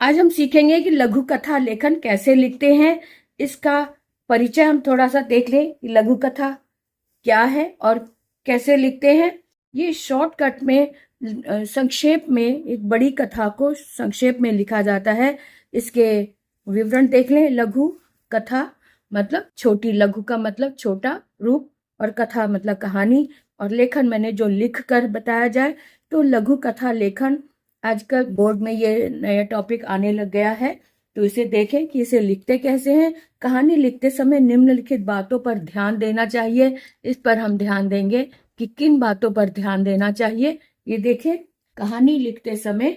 आज हम सीखेंगे कि लघु कथा लेखन कैसे लिखते हैं। इसका परिचय हम थोड़ा सा देख लें कि लघु कथा क्या है और कैसे लिखते हैं। ये शॉर्टकट में संक्षेप में एक बड़ी कथा को संक्षेप में लिखा जाता है। इसके विवरण देख लें। लघु कथा मतलब छोटी, लघु का मतलब छोटा रूप और कथा मतलब कहानी, और लेखन मैंने जो लिख कर बताया जाए। तो लघु कथा लेखन आजकल बोर्ड में ये नया टॉपिक आने लग गया है, तो इसे देखें कि इसे लिखते कैसे हैं। कहानी लिखते समय निम्नलिखित बातों पर ध्यान देना चाहिए। इस पर हम ध्यान देंगे कि किन बातों पर ध्यान देना चाहिए। ये देखें, कहानी लिखते समय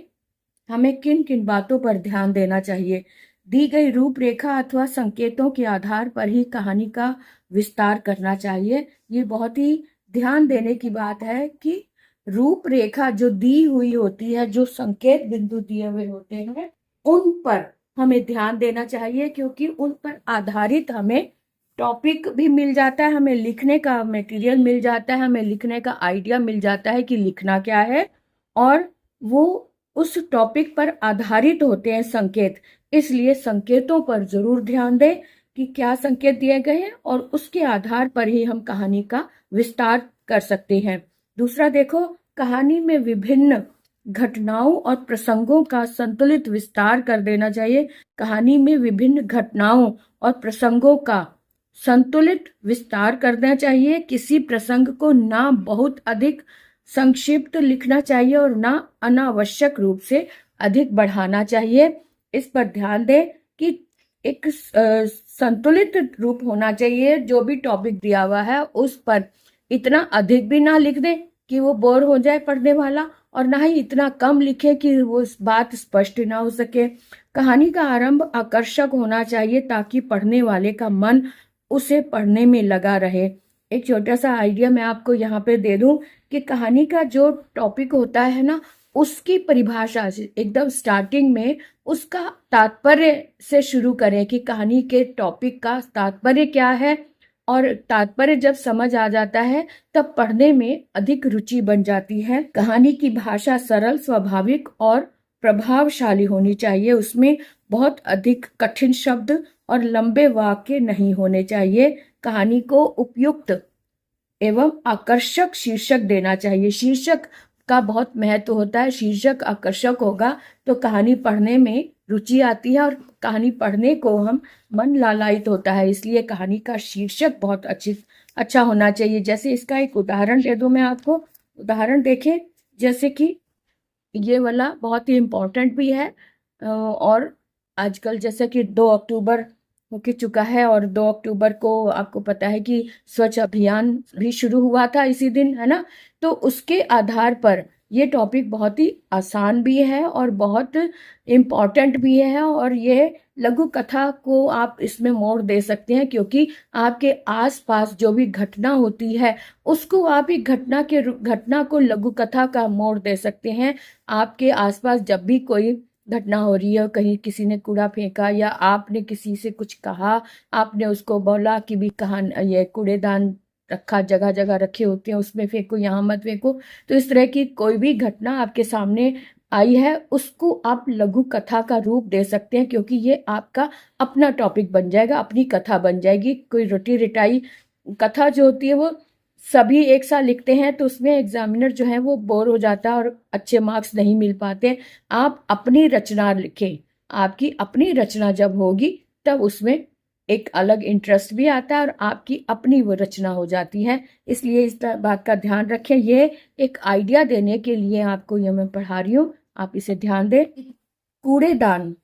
हमें किन किन बातों पर ध्यान देना चाहिए। दी गई रूपरेखा अथवा संकेतों के आधार पर ही कहानी का विस्तार करना चाहिए। ये बहुत ही ध्यान देने की बात है कि रूपरेखा जो दी हुई होती है, जो संकेत बिंदु दिए हुए होते हैं, उन पर हमें ध्यान देना चाहिए, क्योंकि उन पर आधारित हमें टॉपिक भी मिल जाता है, हमें लिखने का मटेरियल मिल जाता है, हमें लिखने का आइडिया मिल जाता है कि लिखना क्या है। और वो उस टॉपिक पर आधारित होते हैं संकेत, इसलिए संकेतों पर जरूर ध्यान दें कि क्या संकेत दिए गए हैं, और उसके आधार पर ही हम कहानी का विस्तार कर सकते हैं। दूसरा देखो, कहानी में विभिन्न घटनाओं और प्रसंगों का संतुलित विस्तार कर देना चाहिए। कहानी में विभिन्न घटनाओं और प्रसंगों का संतुलित विस्तार करना चाहिए। किसी प्रसंग को ना बहुत अधिक संक्षिप्त लिखना चाहिए और ना अनावश्यक रूप से अधिक बढ़ाना चाहिए। इस पर ध्यान दें कि एक संतुलित रूप होना चाहिए। जो भी टॉपिक दिया हुआ है उस पर इतना अधिक भी ना लिख दें कि वो बोर हो जाए पढ़ने वाला, और ना ही इतना कम लिखे कि वो बात स्पष्ट ना हो सके। कहानी का आरंभ आकर्षक होना चाहिए ताकि पढ़ने वाले का मन उसे पढ़ने में लगा रहे। एक छोटा सा आइडिया मैं आपको यहाँ पे दे दूं कि कहानी का जो टॉपिक होता है ना, उसकी परिभाषा एकदम स्टार्टिंग में उसका तात्पर्य से शुरू करें कि कहानी के टॉपिक का तात्पर्य क्या है, और तात्पर्य जब समझ आ जाता है तब पढ़ने में अधिक रुचि बन जाती है। कहानी की भाषा सरल, स्वाभाविक और प्रभावशाली होनी चाहिए। उसमें बहुत अधिक कठिन शब्द और लंबे वाक्य नहीं होने चाहिए। कहानी को उपयुक्त एवं आकर्षक शीर्षक देना चाहिए। शीर्षक का बहुत महत्व होता है। शीर्षक आकर्षक होगा तो कहानी पढ़ने में रुचि आती है, और कहानी पढ़ने को हम मन लालायित होता है। इसलिए कहानी का शीर्षक बहुत अच्छा होना चाहिए। जैसे इसका एक उदाहरण दे दूं मैं आपको। उदाहरण देखें, जैसे कि ये वाला बहुत ही इम्पोर्टेंट भी है, और आजकल जैसे कि 2 अक्टूबर हो के चुका है, और 2 अक्टूबर को आपको पता है कि स्वच्छ अभियान भी शुरू हुआ था इसी दिन, है ना। तो उसके आधार पर ये टॉपिक बहुत ही आसान भी है और बहुत इम्पॉर्टेंट भी है, और ये लघु कथा को आप इसमें मोड़ दे सकते हैं, क्योंकि आपके आसपास जो भी घटना होती है उसको आप एक घटना को लघु कथा का मोड़ दे सकते हैं। आपके आसपास जब भी कोई घटना हो रही है, कहीं किसी ने कूड़ा फेंका या आपने किसी से कुछ कहा, आपने उसको बोला कि भी कहाँ ये कूड़ेदान रखा, जगह जगह रखे होते हैं, उसमें फेंको, यहाँ मत फेंको। तो इस तरह की कोई भी घटना आपके सामने आई है, उसको आप लघु कथा का रूप दे सकते हैं, क्योंकि ये आपका अपना टॉपिक बन जाएगा, अपनी कथा बन जाएगी। कोई रटी रिटाई कथा जो होती है वो सभी एक साथ लिखते हैं तो उसमें एग्जामिनर जो है वो बोर हो जाता है और अच्छे मार्क्स नहीं मिल पाते। आप अपनी रचना लिखें। आपकी अपनी रचना जब होगी तब उसमें एक अलग इंटरेस्ट भी आता है और आपकी अपनी वो रचना हो जाती है। इसलिए इस बात का ध्यान रखें। ये एक आइडिया देने के लिए आपको ये मैं पढ़ा रही हूँ, आप इसे ध्यान दें। कूड़ेदान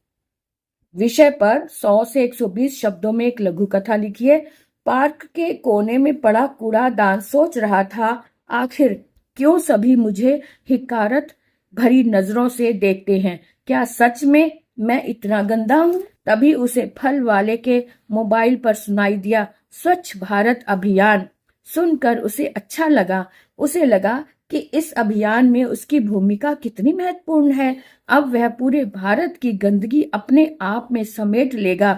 विषय पर 100 से 120 शब्दों में एक लघु कथा लिखिए। पार्क के कोने में पड़ा कूड़ादान सोच रहा था, आखिर क्यों सभी मुझे हिकारत भरी नजरों से देखते हैं? क्या सच में मैं इतना गंदा हूँ? तभी उसे फल वाले के मोबाइल पर सुनाई दिया, स्वच्छ भारत अभियान। सुनकर उसे अच्छा लगा। उसे लगा कि इस अभियान में उसकी भूमिका कितनी महत्वपूर्ण है। अब वह पूरे भारत की गंदगी अपने आप में समेट लेगा।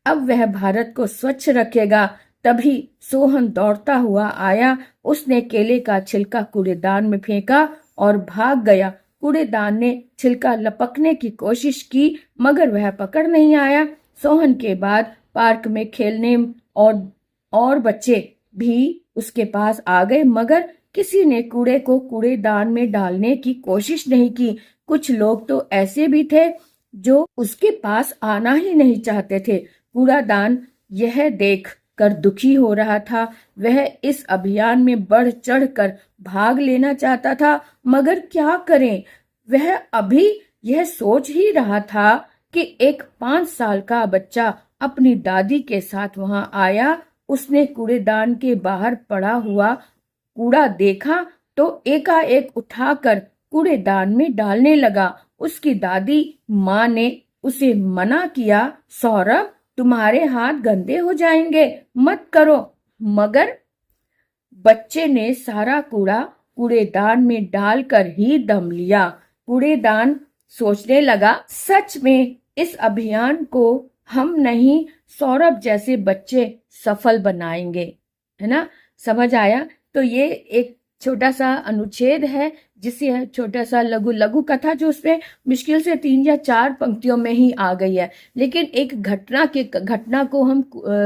अब वह भारत को स्वच्छ रखेगा। तभी सोहन दौड़ता हुआ आया। उसने केले का छिलका कूड़ेदान में फेंका और भाग गया। कूड़ेदान ने छिलका लपकने की कोशिश की मगर वह पकड़ नहीं आया। सोहन के बाद पार्क में खेलने और बच्चे भी उसके पास आ गए मगर किसी ने कूड़े को कूड़ेदान में डालने की कोशिश नहीं की। कुछ लोग तो ऐसे भी थे जो उसके पास आना ही नहीं चाहते थे। कूड़ादान यह देख कर दुखी हो रहा था। वह इस अभियान में बढ़ चढ़ कर भाग लेना चाहता था मगर क्या करें। वह अभी यह सोच ही रहा था कि एक 5 साल का बच्चा अपनी दादी के साथ वहां आया। उसने कूड़ेदान के बाहर पड़ा हुआ कूड़ा देखा तो एकाएक उठाकर कूड़ेदान में डालने लगा। उसकी दादी माँ ने उसे मना किया, सौरभ तुम्हारे हाथ गंदे हो जाएंगे, मत करो। मगर बच्चे ने सारा कूड़ा कूड़ेदान में डालकर ही दम लिया। कूड़ेदान सोचने लगा, सच में इस अभियान को हम नहीं सौरभ जैसे बच्चे सफल बनाएंगे, है ना। समझ आया। तो ये एक छोटा सा अनुच्छेद है जिसे छोटा सा लघु कथा जो उसमें मुश्किल से 3 या 4 पंक्तियों में ही आ गई है, लेकिन एक घटना को हम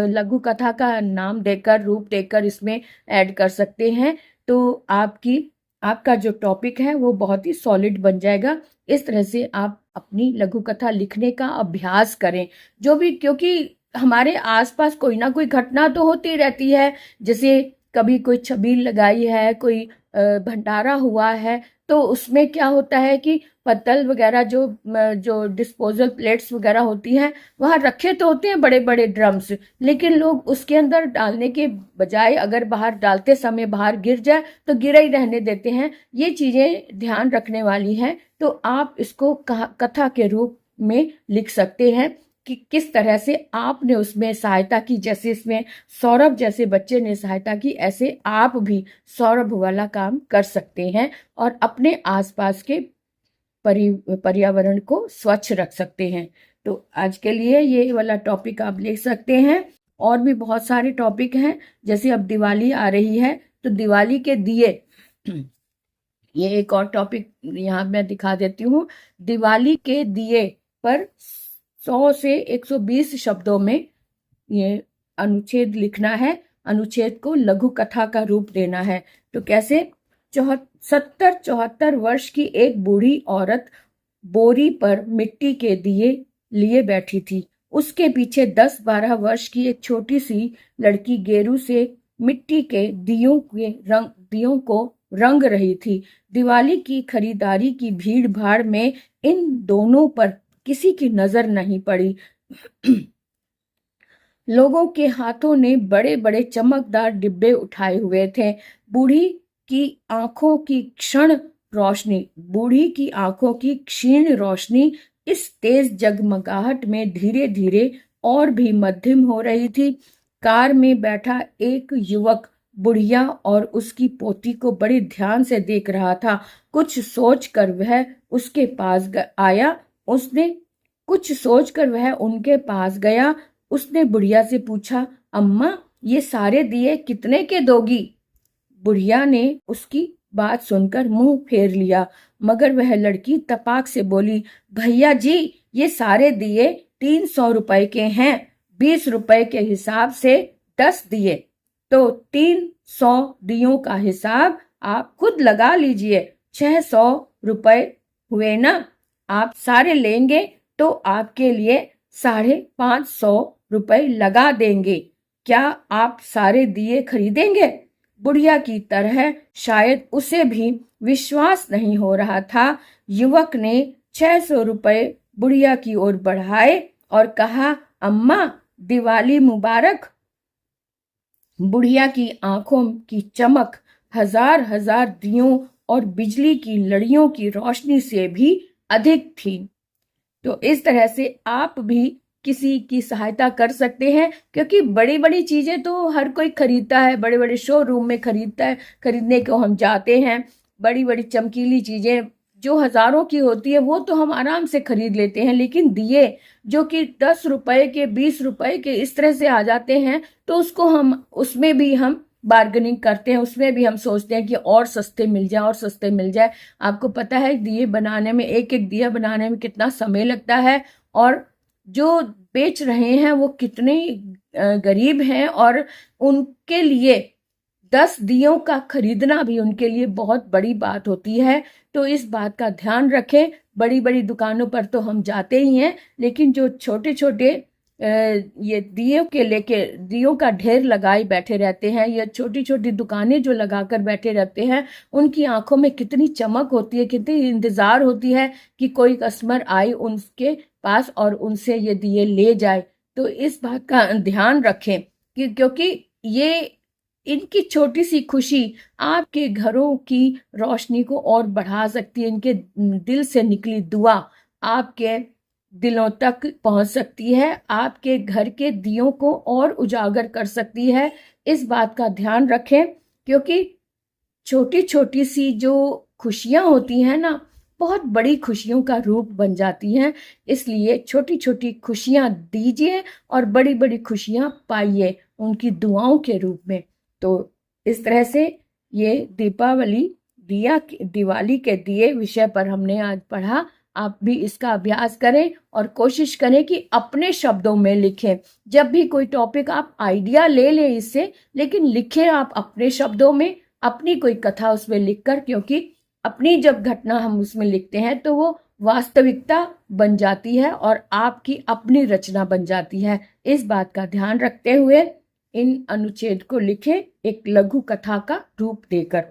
लघु कथा का नाम देकर रूप देकर इसमें ऐड कर सकते हैं। तो आपका जो टॉपिक है वो बहुत ही सॉलिड बन जाएगा। इस तरह से आप अपनी लघु कथा लिखने का अभ्यास करें। जो भी, क्योंकि हमारे आसपास कोई ना कोई घटना तो होती रहती है, जैसे कभी कोई छबील लगाई है, कोई भंडारा हुआ है, तो उसमें क्या होता है कि पत्तल वगैरह जो डिस्पोजल प्लेट्स वगैरह होती हैं वहाँ रखे तो होते हैं बड़े बड़े ड्रम्स, लेकिन लोग उसके अंदर डालने के बजाय अगर बाहर डालते समय बाहर गिर जाए तो गिरा ही रहने देते हैं। ये चीजें ध्यान रखने वाली हैं। तो आप इसको कथा के रूप में लिख सकते हैं कि किस तरह से आपने उसमें सहायता की। जैसे इसमें सौरभ जैसे बच्चे ने सहायता की, ऐसे आप भी सौरभ वाला काम कर सकते हैं और अपने आसपास के पर्यावरण को स्वच्छ रख सकते हैं। तो आज के लिए ये वाला टॉपिक आप लिख सकते हैं। और भी बहुत सारे टॉपिक हैं, जैसे अब दिवाली आ रही है तो दिवाली के दिए, ये एक और टॉपिक यहाँ मैं दिखा देती हूँ। दिवाली के दिए पर 100 से 120 शब्दों में ये अनुच्छेद लिखना है। अनुच्छेद को लघु कथा का रूप देना है। तो कैसे, 74 वर्ष की एक बूढ़ी औरत बोरी पर मिट्टी के दिए लिए बैठी थी। उसके पीछे 10-12 वर्ष की एक छोटी सी लड़की गेरू से मिट्टी के दियों को रंग रही थी। दिवाली की खरीदारी की भीड़ भाड़ में इन दोनों पर किसी की नजर नहीं पड़ी। लोगों के हाथों ने बड़े बड़े चमकदार डिब्बे उठाए हुए थे। बूढ़ी की आंखों की क्षीण रोशनी इस तेज जगमगाहट में धीरे धीरे और भी मध्यम हो रही थी। कार में बैठा एक युवक बुढ़िया और उसकी पोती को बड़े ध्यान से देख रहा था। कुछ सोचकर वह उनके पास गया। उसने बुढ़िया से पूछा, अम्मा ये सारे दिए कितने के दोगी? बुढ़िया ने उसकी बात सुनकर मुंह फेर लिया, मगर वह लड़की तपाक से बोली, भैया जी ये सारे दिए 300 रुपए के हैं। 20 रुपए के हिसाब से 10 दिए, तो 300 दियों का हिसाब आप खुद लगा लीजिए। 600 रुपए हुए ना? आप सारे लेंगे तो आपके लिए 550 रुपए लगा देंगे। क्या आप सारे दिए खरीदेंगे? बुढ़िया की तरह शायद उसे भी विश्वास नहीं हो रहा था। युवक ने 600 रुपए बुढ़िया की ओर बढ़ाए और कहा, अम्मा दिवाली मुबारक। बुढ़िया की आंखों की चमक हजार दियों और बिजली की लड़ियों की रोशनी से भी अधिक थी। तो इस तरह से आप भी किसी की सहायता कर सकते हैं, क्योंकि बड़ी बड़ी चीजें तो हर कोई खरीदता है, बड़े बड़े शोरूम में खरीदने को हम जाते हैं। बड़ी बड़ी चमकीली चीजें जो हजारों की होती है वो तो हम आराम से खरीद लेते हैं, लेकिन दिए जो कि 10 रुपए के 20 रुपए के इस तरह से आ जाते हैं, तो उसमें भी हम बार्गेनिंग करते हैं उसमें भी हम सोचते हैं कि और सस्ते मिल जाए और सस्ते मिल जाए। आपको पता है दिए बनाने में, एक एक दिया बनाने में कितना समय लगता है, और जो बेच रहे हैं वो कितने गरीब हैं, और उनके लिए 10 दियों का खरीदना भी उनके लिए बहुत बड़ी बात होती है। तो इस बात का ध्यान रखें। बड़ी बड़ी दुकानों पर तो हम जाते ही हैं, लेकिन जो छोटे छोटे ये दियों के लेके दियों का ढेर लगाए बैठे रहते हैं, या छोटी छोटी दुकानें जो लगाकर बैठे रहते हैं, उनकी आंखों में कितनी चमक होती है, कितनी इंतजार होती है कि कोई कस्टमर आए उनके पास और उनसे ये दिए ले जाए। तो इस बात का ध्यान रखें कि क्योंकि ये इनकी छोटी सी खुशी आपके घरों की रोशनी को और बढ़ा सकती है। इनके दिल से निकली दुआ आपके दिलों तक पहुंच सकती है, आपके घर के दियों को और उजागर कर सकती है। इस बात का ध्यान रखें, क्योंकि छोटी छोटी सी जो खुशियां होती हैं ना, बहुत बड़ी खुशियों का रूप बन जाती हैं। इसलिए छोटी छोटी खुशियां दीजिए और बड़ी बड़ी खुशियां पाइए उनकी दुआओं के रूप में। तो इस तरह से ये दिवाली के दिए विषय पर हमने आज पढ़ा। आप भी इसका अभ्यास करें और कोशिश करें कि अपने शब्दों में लिखें। जब भी कोई टॉपिक आप आइडिया ले लें इससे, लेकिन लिखें आप अपने शब्दों में, अपनी कोई कथा उसमें लिखकर, क्योंकि अपनी जब घटना हम उसमें लिखते हैं तो वो वास्तविकता बन जाती है और आपकी अपनी रचना बन जाती है। इस बात का ध्यान रखते हुए इन अनुच्छेद को लिखें एक लघु कथा का रूप देकर।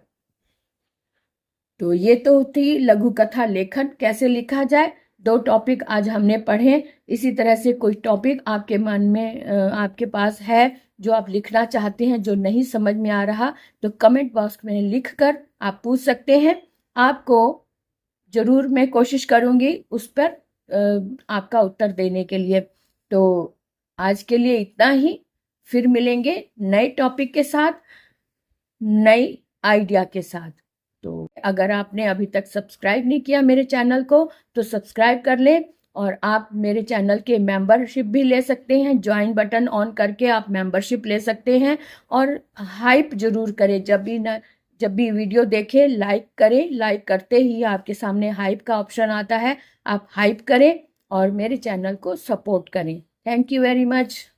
तो ये तो थी लघु कथा लेखन कैसे लिखा जाए। 2 टॉपिक आज हमने पढ़े। इसी तरह से कोई टॉपिक आपके मन में आपके पास है जो आप लिखना चाहते हैं, जो नहीं समझ में आ रहा, तो कमेंट बॉक्स में लिखकर आप पूछ सकते हैं। आपको जरूर मैं कोशिश करूंगी उस पर आपका उत्तर देने के लिए। तो आज के लिए इतना ही। फिर मिलेंगे नए टॉपिक के साथ, नई आइडिया के साथ। तो अगर आपने अभी तक सब्सक्राइब नहीं किया मेरे चैनल को तो सब्सक्राइब कर लें, और आप मेरे चैनल के मेंबरशिप भी ले सकते हैं। ज्वाइन बटन ऑन करके आप मेंबरशिप ले सकते हैं। और हाइप जरूर करें, जब भी वीडियो देखें लाइक करें। लाइक करते ही आपके सामने हाइप का ऑप्शन आता है, आप हाइप करें और मेरे चैनल को सपोर्ट करें। Thank you very much.